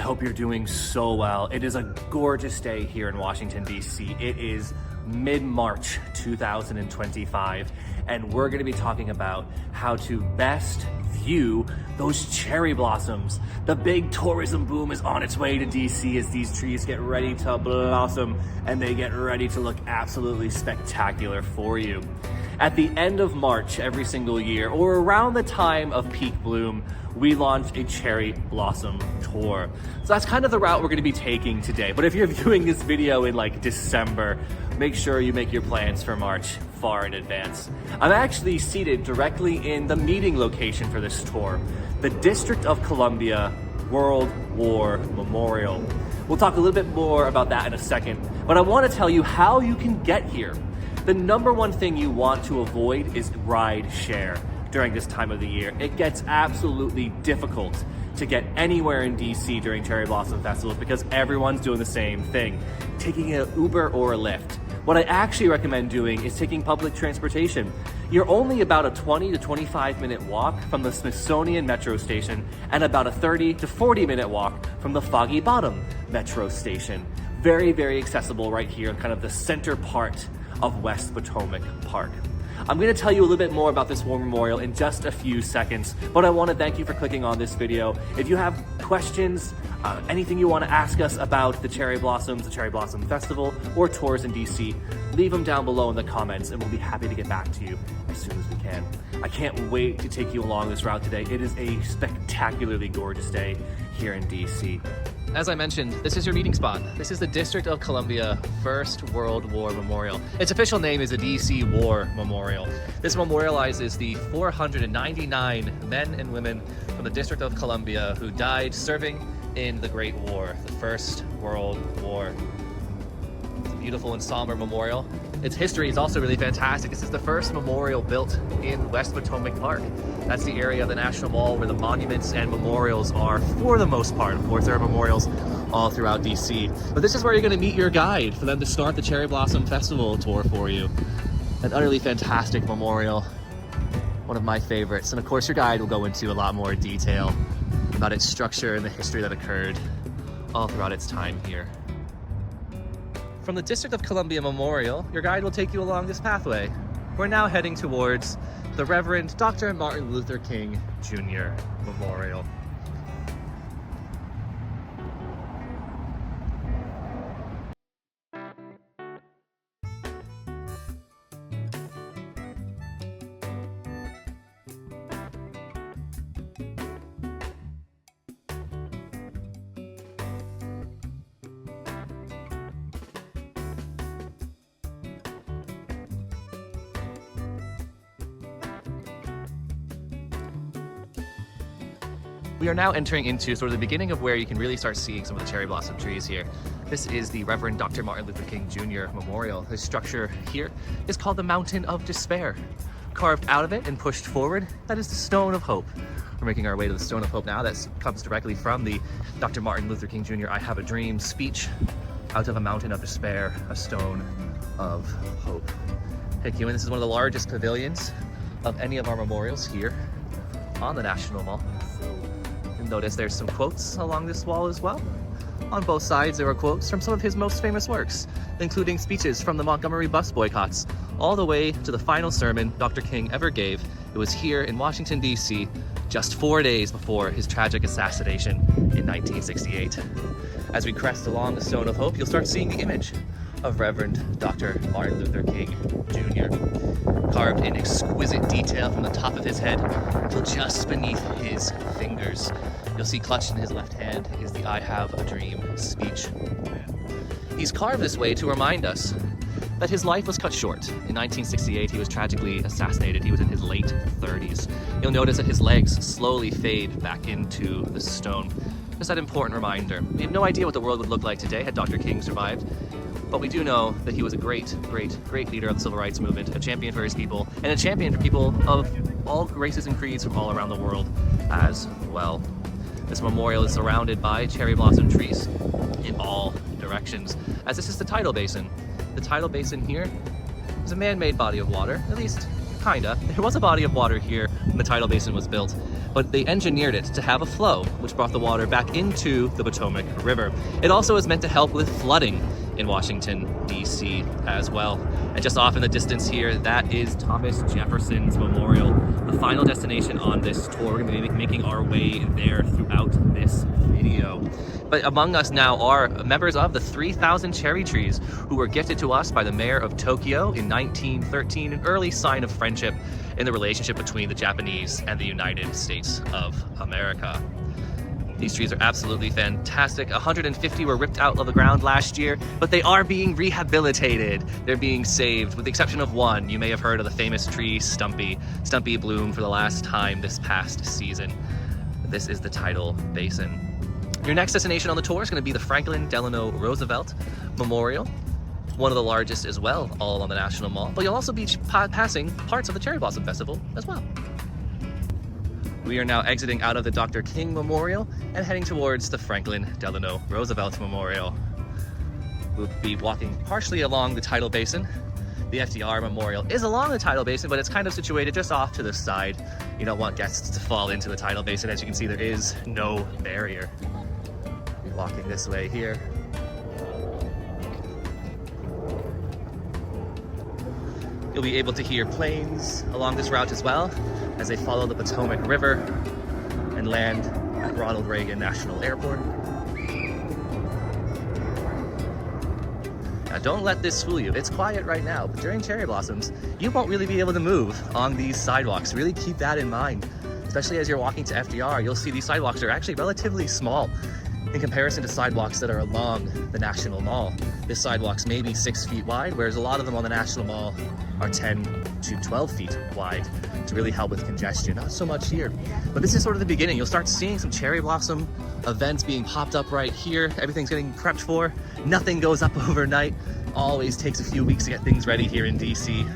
hope you're doing so well. It is a gorgeous day here in Washington, D.C. It is mid-March 2025, and we're going to be talking about how to best view those cherry blossoms. The big tourism boom is on its way to DC as these trees get ready to blossom and they get ready to look absolutely spectacular for you. At the end of March every single year, or around the time of peak bloom, we launch a cherry blossom tour. So that's kind of the route we're going to be taking today. But if you're viewing this video in like December, make sure you make your plans for March far in advance. I'm actually seated directly in the meeting location for this tour, the District of Columbia World War Memorial. We'll talk a little bit more about that in a second, but I want to tell you how you can get here. The number one thing you want to avoid is ride share during this time of the year. It gets absolutely difficult to get anywhere in DC during Cherry Blossom Festivals because everyone's doing the same thing, taking an Uber or a Lyft. What I actually recommend doing is taking public transportation. You're only about a 20 to 25 minute walk from the Smithsonian Metro Station and about a 30 to 40 minute walk from the Foggy Bottom Metro Station. Very, very accessible right here in kind of the center part of West Potomac Park. I'm going to tell you a little bit more about this war memorial in just a few seconds, but I want to thank you for clicking on this video. If you have questions, anything you want to ask us about the Cherry Blossoms, the Cherry Blossom Festival, or tours in DC, leave them down below in the comments and we'll be happy to get back to you as soon as we can. I can't wait to take you along this route today. It is a spectacularly gorgeous day here in DC. As I mentioned, this is your meeting spot. This is the District of Columbia First World War Memorial. Its official name is the DC War Memorial. This memorializes the 499 men and women from the District of Columbia who died serving in the Great War, the First World War. It's a beautiful and somber memorial. Its history is also really fantastic. This is the first memorial built in West Potomac Park. That's the area of the National Mall where the monuments and memorials are for the most part. Of course, there are memorials all throughout DC. But this is where you're going to meet your guide for them to start the Cherry Blossom Festival tour for you. An utterly fantastic memorial, one of my favorites. And of course, your guide will go into a lot more detail about its structure and the history that occurred all throughout its time here. From the District of Columbia Memorial, your guide will take you along this pathway. We're now heading towards the Reverend Dr. Martin Luther King Jr. Memorial. We are now entering into sort of the beginning of where you can really start seeing some of the cherry blossom trees here. This is the Reverend Dr. Martin Luther King Jr. Memorial. This structure here is called the Mountain of Despair. Carved out of it and pushed forward, that is the Stone of Hope. We're making our way to the Stone of Hope now. That comes directly from the Dr. Martin Luther King Jr. I Have a Dream speech. Out of a mountain of despair, a stone of hope. Take you in. This is one of the largest pavilions of any of our memorials here on the National Mall. Notice there's some quotes along this wall as well. On both sides there are quotes from some of his most famous works, including speeches from the Montgomery bus boycotts, all the way to the final sermon Dr. King ever gave. It was here in Washington, D.C., just 4 days before his tragic assassination in 1968. As we crest along the Stone of Hope, you'll start seeing the image of Reverend Dr. Martin Luther King Jr. carved in exquisite detail from the top of his head till just beneath his fingers. You'll see clutched in his left hand is the I Have a Dream speech. He's carved this way to remind us that his life was cut short. In 1968, he was tragically assassinated. He was in his late 30s. You'll notice that his legs slowly fade back into the stone. Just that important reminder. We have no idea what the world would look like today had Dr. King survived. But we do know that he was a great leader of the civil rights movement, a champion for his people, and a champion for people of all races and creeds from all around the world as well. This memorial is surrounded by cherry blossom trees in all directions, as this is the Tidal Basin. The Tidal Basin here is a man-made body of water, at least kinda. There was a body of water here when the Tidal Basin was built, but they engineered it to have a flow, which brought the water back into the Potomac River. It also is meant to help with flooding in Washington, D.C. as well. And just off in the distance here, that is Thomas Jefferson's Memorial, the final destination on this tour. We're going to be making our way there throughout this video. But among us now are members of the 3,000 cherry trees who were gifted to us by the mayor of Tokyo in 1913, an early sign of friendship in the relationship between the Japanese and the United States of America. These trees are absolutely fantastic. 150 were ripped out of the ground last year, but they are being rehabilitated. They're being saved, with the exception of one. You may have heard of the famous tree, Stumpy. Stumpy bloomed for the last time this past season. This is the Tidal Basin. Your next destination on the tour is going to be the Franklin Delano Roosevelt Memorial, one of the largest as well, all on the National Mall. But you'll also be passing parts of the Cherry Blossom Festival as well. We are now exiting out of the Dr. King Memorial and heading towards the Franklin Delano Roosevelt Memorial. We'll be walking partially along the Tidal Basin. The FDR Memorial is along the Tidal Basin, but it's kind of situated just off to the side. You don't want guests to fall into the Tidal Basin. As you can see, there is no barrier. We're walking this way here. You'll be able to hear planes along this route as well as they follow the Potomac River and land at Ronald Reagan National Airport. Now don't let this fool you. It's quiet right now, but during cherry blossoms, you won't really be able to move on these sidewalks. Really keep that in mind. Especially as you're walking to FDR, you'll see these sidewalks are actually relatively small in comparison to sidewalks that are along the National Mall. This sidewalk's maybe 6 feet wide, whereas a lot of them on the National Mall are 10 to 12 feet wide to really help with congestion. Not so much here, but this is sort of the beginning. You'll start seeing some cherry blossom events being popped up right here. Everything's getting prepped for. Nothing goes up overnight. Always takes a few weeks to get things ready here in DC.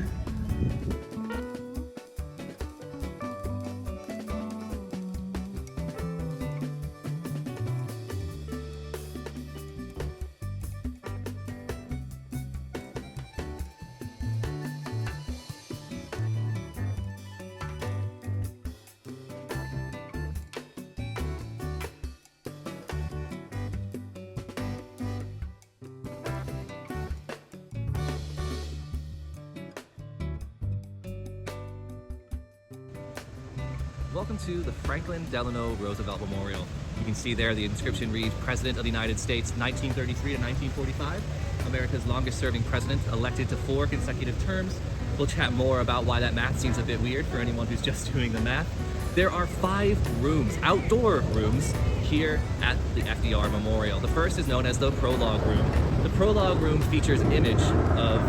Welcome to the Franklin Delano Roosevelt Memorial. You can see there the inscription reads, President of the United States, 1933 to 1945. America's longest serving president, elected to 4 consecutive terms. We'll chat more about why that math seems a bit weird for anyone who's just doing the math. There are 5 rooms, outdoor rooms, here at the FDR Memorial. The first is known as the Prologue Room. The Prologue Room features an image of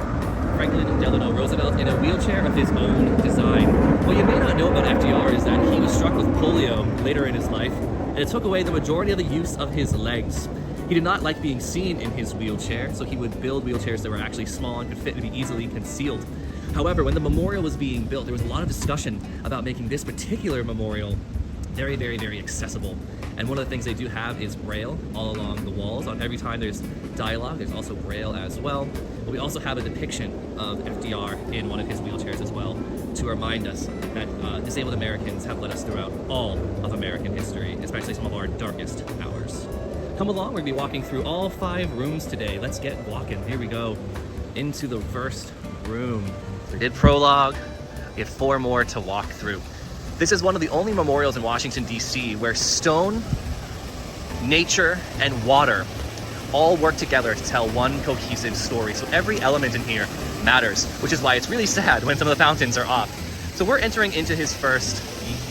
Franklin Delano Roosevelt in a wheelchair of his own design. What you may not know about FDR is that he was struck with polio later in his life, and it took away the majority of the use of his legs. He did not like being seen in his wheelchair, so he would build wheelchairs that were actually small and could fit and be easily concealed. However, when the memorial was being built, there was a lot of discussion about making this particular memorial very, very, very accessible. And one of the things they do have is braille all along the walls. On every time there's dialogue, there's also braille as well. But we also have a depiction of FDR in one of his wheelchairs as well to remind us that disabled Americans have led us throughout all of American history, especially some of our darkest hours. Come along, we're gonna be walking through all 5 rooms today. Let's get walking. Here we go, into the first room. We did Prologue, we have 4 more to walk through. This is one of the only memorials in Washington, D.C. where stone, nature, and water all work together to tell one cohesive story. So every element in here matters, which is why it's really sad when some of the fountains are off. So we're entering into his first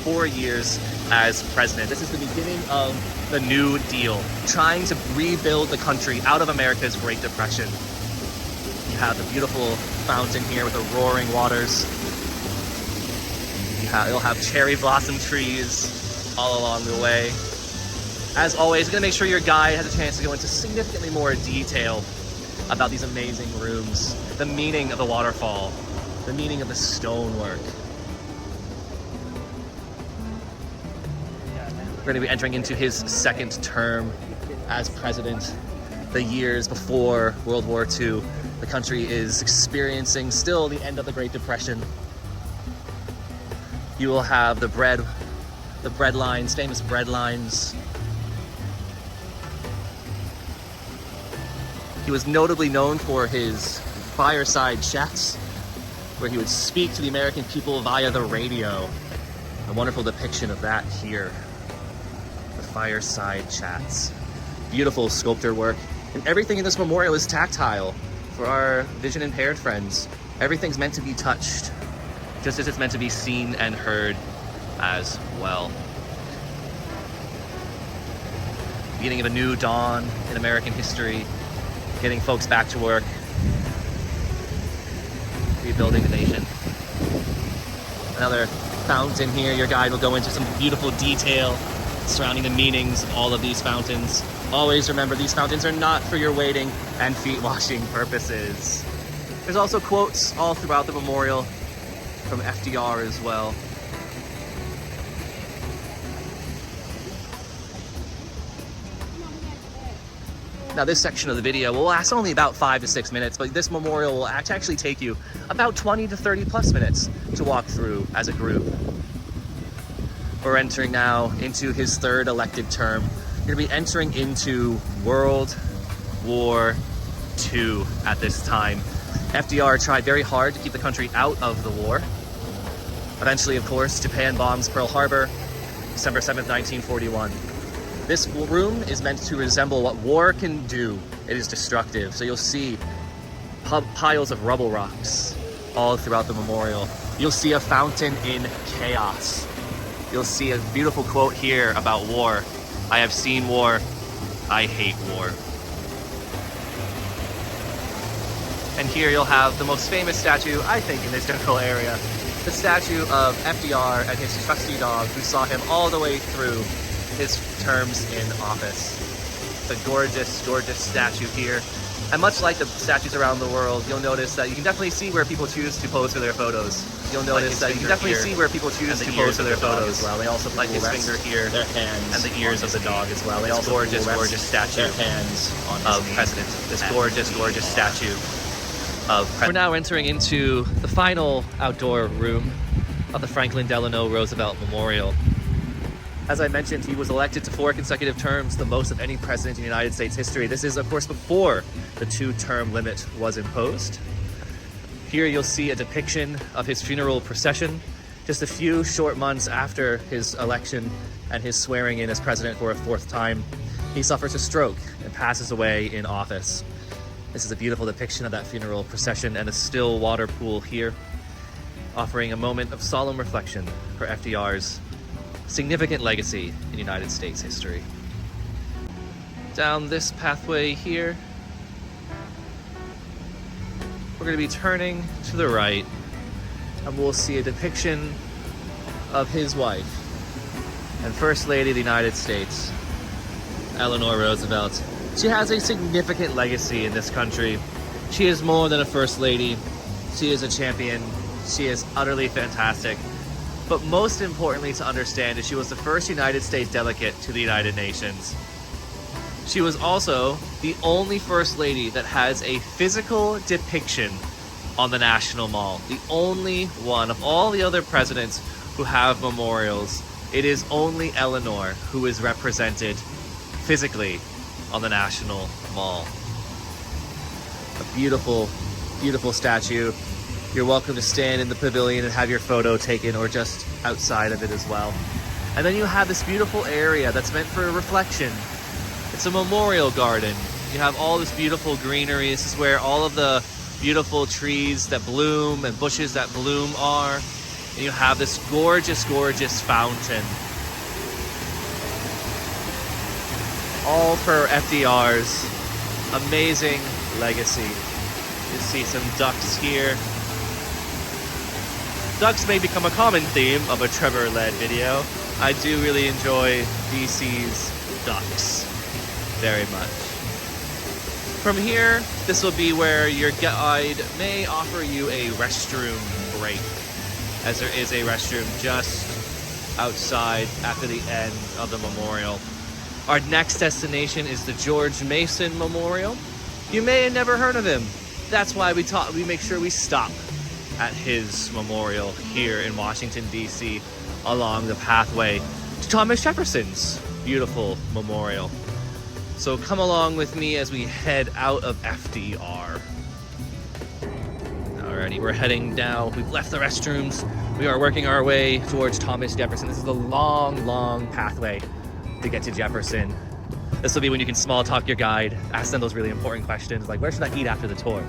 4 years as president. This is the beginning of the New Deal, trying to rebuild the country out of America's Great Depression. You have the beautiful fountain here with the roaring waters. You'll have cherry blossom trees all along the way. As always, you're gonna make sure your guide has a chance to go into significantly more detail about these amazing rooms, the meaning of the waterfall, the meaning of the stonework. We're gonna be entering into his 2nd term as president. The years before World War II, the country is experiencing still the end of the Great Depression. You will have the bread the bread lines, famous bread lines. He was notably known for his fireside chats, where he would speak to the American people via the radio. A wonderful depiction of that here. The fireside chats. Beautiful sculpture work. And everything in this memorial is tactile for our vision impaired friends. Everything's meant to be touched, just as it's meant to be seen and heard as well. Beginning of a new dawn in American history, getting folks back to work, rebuilding the nation. Another fountain here. Your guide will go into some beautiful detail surrounding the meanings of all of these fountains. Always remember, these fountains are not for your wading and feet washing purposes. There's also quotes all throughout the memorial from FDR as well. Now this section of the video will last only about 5 to 6 minutes, but this memorial will actually take you about 20 to 30 plus minutes to walk through as a group. We're entering now into his third elected term. You're gonna be entering into World War II at this time. FDR tried very hard to keep the country out of the war. Eventually, of course, Japan bombs Pearl Harbor, December 7th, 1941. This room is meant to resemble what war can do. It is destructive. So you'll see piles of rubble rocks all throughout the memorial. You'll see a fountain in chaos. You'll see a beautiful quote here about war. I have seen war. I hate war. And here you'll have the most famous statue, I think, in this general area. The statue of FDR and his trusty dog, who saw him all the way through his terms in office. It's a gorgeous, gorgeous statue here. And much like the statues around the world, you'll notice that you can definitely see where people choose to pose for their photos. You'll notice that you can definitely see where people choose to pose for their photos as well. They also like his finger here, their hands, and the ears of the dog as well. They also gorgeous, gorgeous statue their hands of President. This gorgeous, gorgeous statue of President. We're now entering into the final outdoor room of the Franklin Delano Roosevelt Memorial. As I mentioned, he was elected to 4 consecutive terms, the most of any president in United States history. This is, of course, before the 2-term limit was imposed. Here you'll see a depiction of his funeral procession, just a few short months after his election and his swearing in as president for a 4th time. He suffers a stroke and passes away in office. This is a beautiful depiction of that funeral procession and a still water pool here, offering a moment of solemn reflection for FDR's significant legacy in United States history. Down this pathway here, we're going to be turning to the right, and we'll see a depiction of his wife and First Lady of the United States, Eleanor Roosevelt. She has a significant legacy in this country. She is more than a First Lady. She is a champion. She is utterly fantastic. But most importantly to understand is she was the first United States delegate to the United Nations. She was also the only First Lady that has a physical depiction on the National Mall. The only one of all the other presidents who have memorials. It is only Eleanor who is represented physically on the National Mall. A beautiful, beautiful statue. You're welcome to stand in the pavilion and have your photo taken, or just outside of it as well. And then you have this beautiful area that's meant for reflection. It's a memorial garden. You have all this beautiful greenery. This is where all of the beautiful trees that bloom and bushes that bloom are. And you have this gorgeous, gorgeous fountain. All for FDR's amazing legacy. You see some ducks here. Ducks may become a common theme of a Trevor-led video. I do really enjoy DC's ducks very much. From here, this will be where your guide may offer you a restroom break, as there is a restroom just outside after the end of the memorial. Our next destination is the George Mason Memorial. You may have never heard of him. That's why we make sure we stop at his memorial here in Washington, D.C. along the pathway to Thomas Jefferson's beautiful memorial. So come along with me as we head out of FDR. Alrighty, we're heading down. We've left the restrooms. We are working our way towards Thomas Jefferson. This is a long, long pathway to get to Jefferson. This will be when you can small talk your guide, ask them those really important questions like, where should I eat after the tour?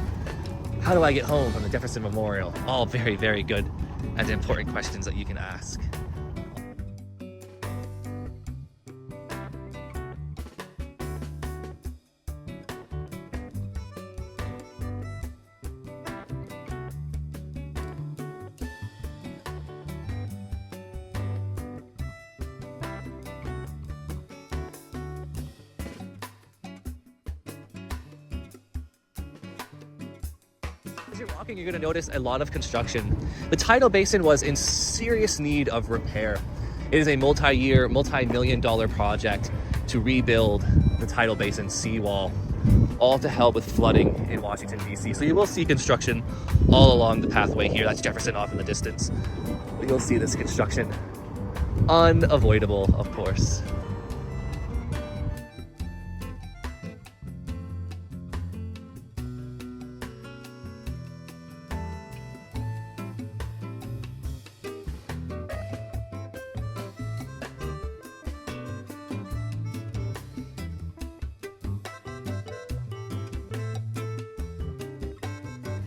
How do I get home from the Jefferson Memorial? All very, very good and important questions that you can ask. As you're walking, you're going to notice a lot of construction. The Tidal Basin was in serious need of repair. It is a multi-year, multi-million-dollar project to rebuild the Tidal Basin seawall, all to help with flooding in Washington, D.C. So you will see construction all along the pathway here. That's Jefferson off in the distance. But you'll see this construction. Unavoidable, of course.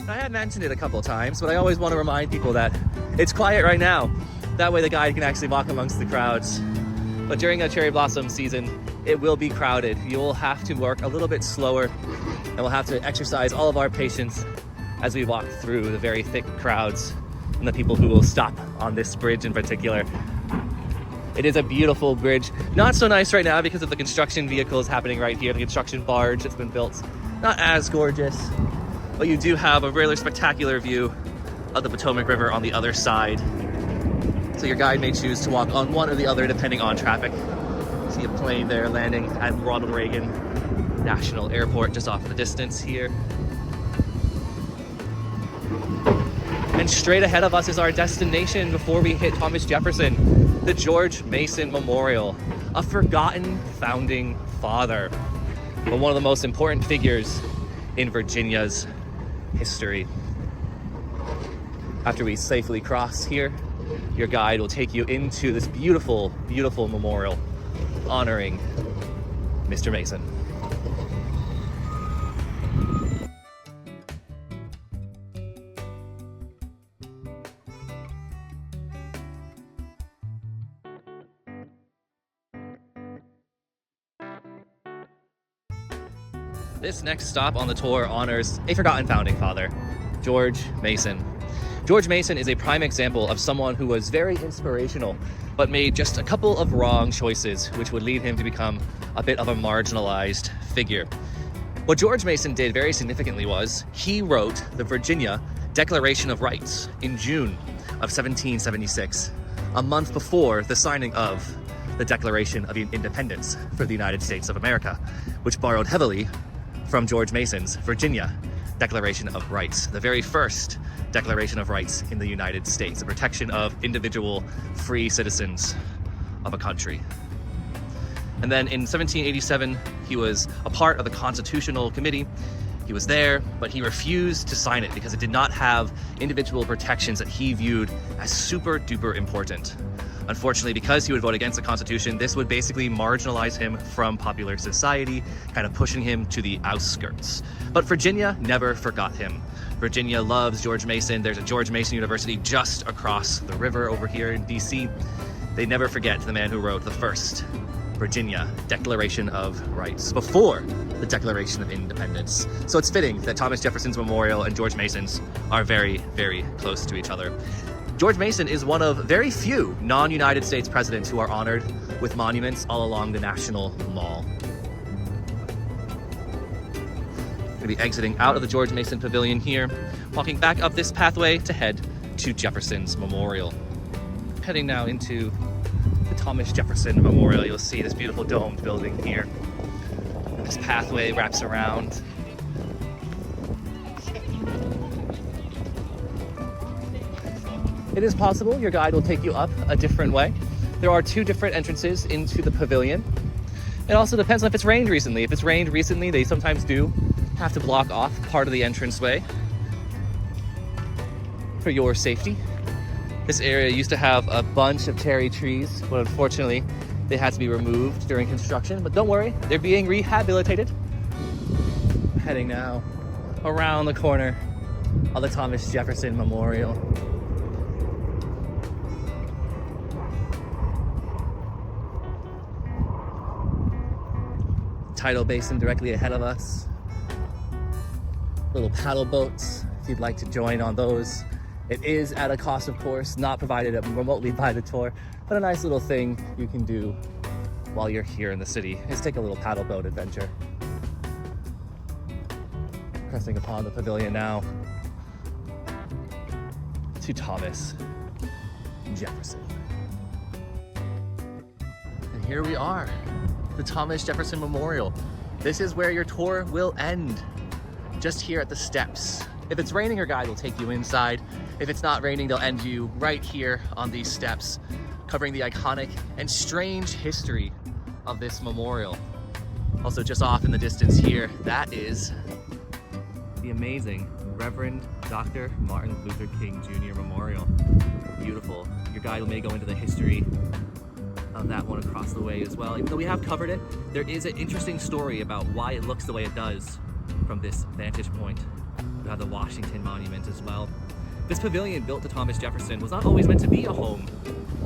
I had mentioned it a couple of times, but I always want to remind people that it's quiet right now. That way the guide can actually walk amongst the crowds. But during a cherry blossom season, it will be crowded. You will have to work a little bit slower, and we'll have to exercise all of our patience as we walk through the very thick crowds and the people who will stop on this bridge in particular. It is a beautiful bridge. Not so nice right now because of the construction vehicles happening right here, the construction barge that's been built. Not as gorgeous, but you do have a really spectacular view of the Potomac River on the other side. So your guide may choose to walk on one or the other depending on traffic. See a plane there landing at Ronald Reagan National Airport just off in the distance here. And straight ahead of us is our destination before we hit Thomas Jefferson, the George Mason Memorial, a forgotten founding father, but one of the most important figures in Virginia's history. After we safely cross here, your guide will take you into this beautiful, beautiful memorial honoring Mr. Mason. This next stop on the tour honors a forgotten founding father, George Mason. George Mason is a prime example of someone who was very inspirational, but made just a couple of wrong choices, which would lead him to become a bit of a marginalized figure. What George Mason did very significantly was he wrote the Virginia Declaration of Rights in June of 1776, a month before the signing of the Declaration of Independence for the United States of America, which borrowed heavily from George Mason's Virginia Declaration of Rights, the very first Declaration of Rights in the United States, the protection of individual free citizens of a country. And then in 1787, he was a part of the Constitutional Committee. He was there, but he refused to sign it because it did not have individual protections that he viewed as super duper important. Unfortunately, because he would vote against the Constitution, this would basically marginalize him from popular society, kind of pushing him to the outskirts. But Virginia never forgot him. Virginia loves George Mason. There's a George Mason University just across the river over here in DC. They never forget the man who wrote the first Virginia Declaration of Rights before the Declaration of Independence. So it's fitting that Thomas Jefferson's memorial and George Mason's are very, very close to each other. George Mason is one of very few non-United States presidents who are honored with monuments all along the National Mall. We're going to be exiting out of the George Mason Pavilion here, walking back up this pathway to head to Jefferson's Memorial. Heading now into the Thomas Jefferson Memorial. You'll see this beautiful domed building here. This pathway wraps around. It is possible your guide will take you up a different way, There are 2 different entrances into the pavilion. It also depends on if it's rained recently. If it's rained recently, they sometimes do have to block off part of the entranceway for your safety. This area used to have a bunch of cherry trees, but unfortunately they had to be removed during construction. But don't worry, they're being rehabilitated. Heading now around the corner of the Thomas Jefferson Memorial. Tidal Basin directly ahead of us. Little paddle boats, if you'd like to join on those. It is at a cost, of course, not provided remotely by the tour, but a nice little thing you can do while you're here in the city is take a little paddle boat adventure. Pressing upon the pavilion now to Thomas Jefferson. And here we are, the Thomas Jefferson Memorial. This is where your tour will end, just here at the steps. If it's raining, your guide will take you inside. If it's not raining, they'll end you right here on these steps, covering the iconic and strange history of this memorial. Also just off in the distance here, that is the amazing Reverend Dr. Martin Luther King Jr. Memorial. Beautiful. Your guide may go into the history of that one across the way as well. Even though we have covered it, there is an interesting story about why it looks the way it does from this vantage point. We have the Washington Monument as well. This pavilion built to Thomas Jefferson was not always meant to be a home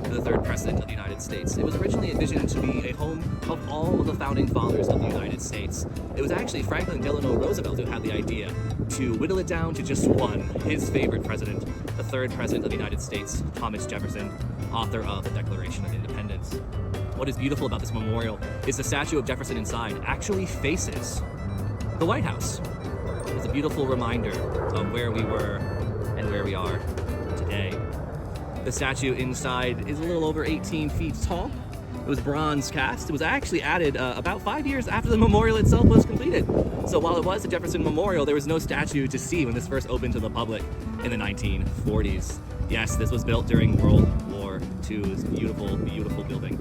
for the 3rd President of the United States. It was originally envisioned to be a home of all of the founding fathers of the United States. It was actually Franklin Delano Roosevelt who had the idea to whittle it down to just one, his favorite president, the 3rd President of the United States, Thomas Jefferson, author of the Declaration of Independence. What is beautiful about this memorial is the statue of Jefferson inside actually faces the White House. It's a beautiful reminder of where we were and where we are today. The statue inside is a little over 18 feet tall. It was bronze cast. It was actually added about 5 years after the memorial itself was completed. So while it was the Jefferson Memorial, there was no statue to see when this first opened to the public in the 1940s. Yes, this was built during World War II. It's a beautiful, beautiful building.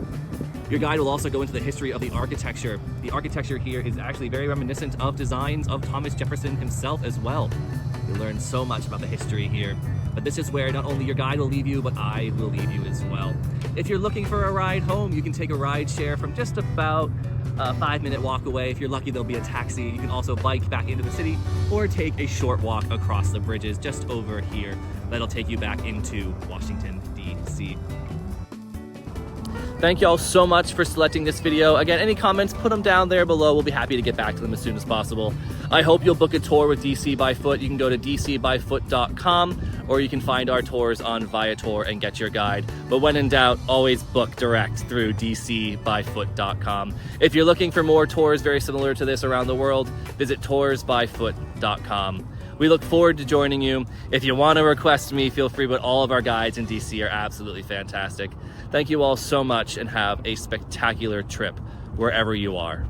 Your guide will also go into the history of the architecture. The architecture here is actually very reminiscent of designs of Thomas Jefferson himself as well. You'll learn so much about the history here. But this is where not only your guide will leave you, but I will leave you as well. If you're looking for a ride home, you can take a ride share from just about a 5-minute walk away. If you're lucky, there'll be a taxi. You can also bike back into the city or take a short walk across the bridges just over here. That'll take you back into Washington, D.C. Thank you all so much for selecting this video. Again, any comments, put them down there below. We'll be happy to get back to them as soon as possible. I hope you'll book a tour with DC by Foot. You can go to dcbyfoot.com or you can find our tours on Viator and get your guide. But when in doubt, always book direct through dcbyfoot.com. If you're looking for more tours very similar to this around the world, visit toursbyfoot.com. We look forward to joining you. If you want to request me, feel free, but all of our guides in DC are absolutely fantastic. Thank you all so much and have a spectacular trip wherever you are.